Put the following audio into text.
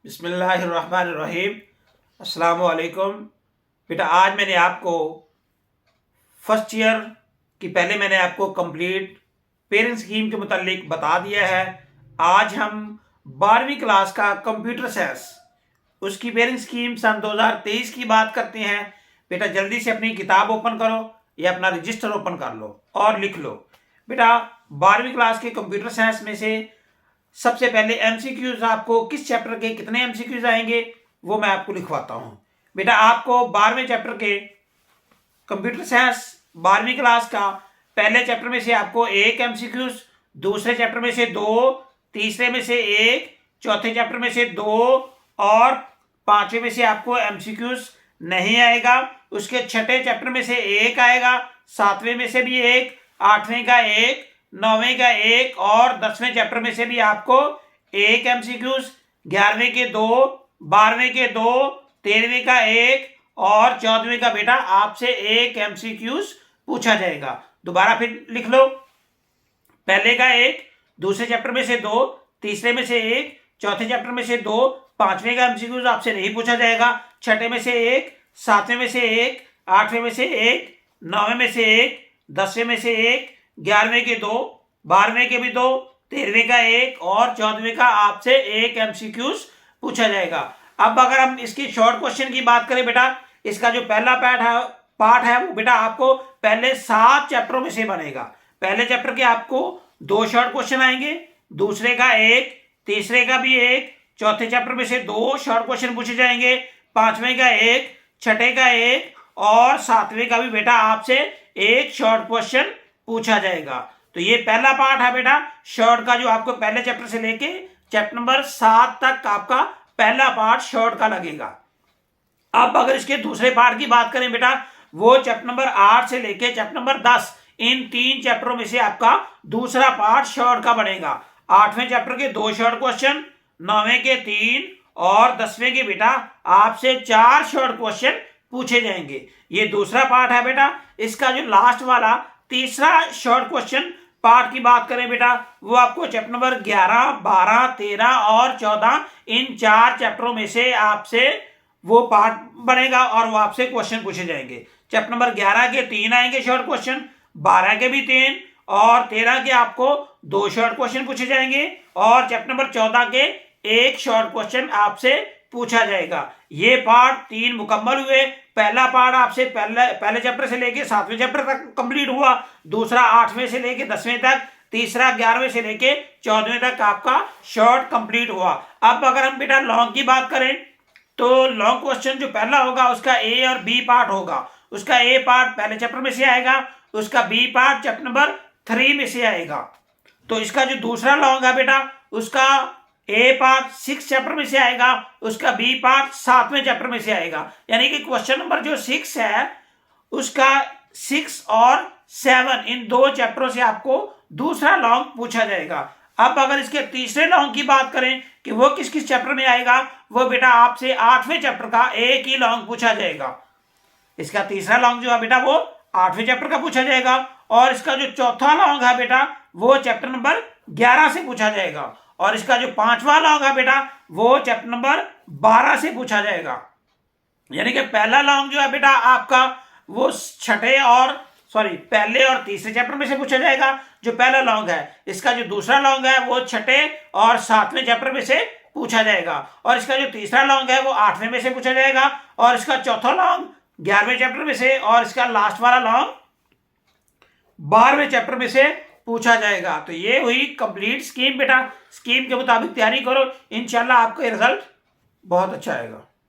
बिस्मिल्लाहिर्रहमानिर्रहीम। अस्सलाम वालेकुम। बेटा आज मैंने आपको फर्स्ट ईयर की पहले मैंने आपको कंप्लीट पेरेंट स्कीम के मुतालिक बता दिया है। आज हम 12वीं क्लास का कंप्यूटर साइंस उसकी पेरेंट स्कीम सन 2023 की बात करते हैं। बेटा जल्दी से अपनी किताब ओपन करो या अपना रजिस्टर ओपन कर लो और लिख लो। बेटा 12वीं क्लास के कंप्यूटर साइंस में से सबसे पहले एमसीक्यूज आपको किस चैप्टर के कितने एमसीक्यूज आएंगे वो मैं आपको लिखवाता हूं। बेटा आपको 12वें चैप्टर के कंप्यूटर साइंस 12वीं क्लास का पहले चैप्टर में से आपको एक एमसीक्यूज, दूसरे चैप्टर में से दो, तीसरे में से एक, चौथे चैप्टर में से दो और पांचवें में से आपको एमसीक्यूज नहीं आएगा। उसके छठे चैप्टर में से एक आएगा, सातवें में से भी एक, आठवें का एक, नौवें का एक और 10वें चैप्टर में से भी आपको एक एमसीक्यूज, 11वें के दो, 12वें के दो, 13वें का एक और 14वें का बेटा आपसे एक एमसीक्यूज पूछा जाएगा। दोबारा फिर लिख लो, पहले का एक, दूसरे चैप्टर में से दो, तीसरे में से एक, चौथे चैप्टर में से दो, पांचवें का एमसीक्यूज आपसे नहीं पूछा जाएगा, छठे में से एक, सातवें में से एक, आठवें में से एक, नौवें में से एक, 10वें में से एक, 11वें के दो, 12वें के भी दो, 13वें का एक और 14वें का आपसे एक एमसीक्यूज पूछा जाएगा। अब अगर हम इसकी शॉर्ट क्वेश्चन की बात करें बेटा, इसका जो पहला पार्ट है वो बेटा आपको पहले 7 चैप्टरों में से बनेगा। पहले चैप्टर के आपको 2 शॉर्ट क्वेश्चन आएंगे, दूसरे का एक, तीसरे का भी एक, चौथे चैप्टर में से 2 शॉर्ट क्वेश्चन पूछे जाएंगे, पांचवें का एक, छठे का एक और सातवें का भी बेटा आपसे एक शॉर्ट क्वेश्चन पूछा जाएगा। तो ये पहला पार्ट है बेटा शॉर्ट का, जो आपको पहले चैप्टर से लेके चैप्टर नंबर 7 तक आपका पहला पार्ट शॉर्ट का लगेगा। अब अगर इसके दूसरे पार्ट की बात करें बेटा, वो चैप्टर नंबर 8 से लेके चैप्टर नंबर 10, इन 3 चैप्टरों में से आपका दूसरा पार्ट शॉर्ट का बनेगा। 8वें चैप्टर के 2 शॉर्ट क्वेश्चन, 9वें के 3 और 10वें के बेटा आपसे 4 शॉर्ट क्वेश्चन पूछे जाएंगे। ये दूसरा पार्ट है बेटा। इसका जो लास्ट वाला तीसरा शॉर्ट क्वेश्चन पार्ट की बात करें बेटा, वो आपको चैप्टर नंबर 11, 12, 13 और 14 इन 4 चैप्टरों में से आपसे वो पार्ट बनेगा और वो आपसे क्वेश्चन पूछे जाएंगे। चैप्टर नंबर 11 के 3 आएंगे शॉर्ट क्वेश्चन, 12 के भी 3 और 13 के आपको 2 शॉर्ट क्वेश्चन पूछे जाएंगे और चैप्टर नंबर 14 के एक शॉर्ट क्वेश्चन आपसे पूछा जाएगा। ये पार्ट 3 मुकम्मल हुए। पहला पार्ट आपसे पहले चैप्टर से लेके 7वें चैप्टर तक कंप्लीट हुआ, दूसरा 8वें से लेके 10वें तक, तीसरा 11वें से लेके 14वें तक आपका शॉर्ट कंप्लीट हुआ। अब अगर हम बेटा लॉन्ग की बात करें तो लॉन्ग क्वेश्चन जो पहला होगा उसका ए और बी पार्ट होगा। उसका ए पार्ट पहले चैप्टर में से आएगा, उसका बी पार्ट चैप्टर नंबर 3 में से आएगा। तो इसका जो दूसरा लॉन्ग है बेटा, उसका ए पार्ट 6 चैप्टर में से आएगा, उसका बी पार्ट 7वें चैप्टर में से आएगा। यानी कि क्वेश्चन नंबर जो 6 है उसका 6 और 7 इन 2 चैप्टरों से आपको दूसरा लॉन्ग पूछा जाएगा। अब अगर इसके तीसरे लॉन्ग की बात करें कि वो किस किस चैप्टर में आएगा, वो बेटा आपसे 8वें चैप्टर का एक ही लॉन्ग पूछा जाएगा। इसका तीसरा लॉन्ग जो है बेटा वो 8वें चैप्टर का पूछा जाएगा और इसका जो चौथा लॉन्ग है बेटा वो चैप्टर नंबर 11 से पूछा जाएगा और इसका जो 5वां लॉन्ग है बेटा वो चैप्टर नंबर 12 से पूछा जाएगा। यानी कि पहला लॉन्ग जो है बेटा आपका वो पहले और तीसरे चैप्टर में से पूछा जाएगा जो पहला लॉन्ग है। इसका जो दूसरा लॉन्ग है वो छठे और 7वें चैप्टर में से पूछा जाएगा और इसका जो तीसरा लॉन्ग है वो 8वें में से पूछा जाएगा और इसका चौथा लॉन्ग 11वें चैप्टर में से और इसका लास्ट वाला लॉन्ग 12वें चैप्टर में से पूछा जाएगा। तो ये हुई कंप्लीट स्कीम बेटा। स्कीम के मुताबिक तैयारी करो, इंशाल्लाह आपका रिजल्ट बहुत अच्छा आएगा।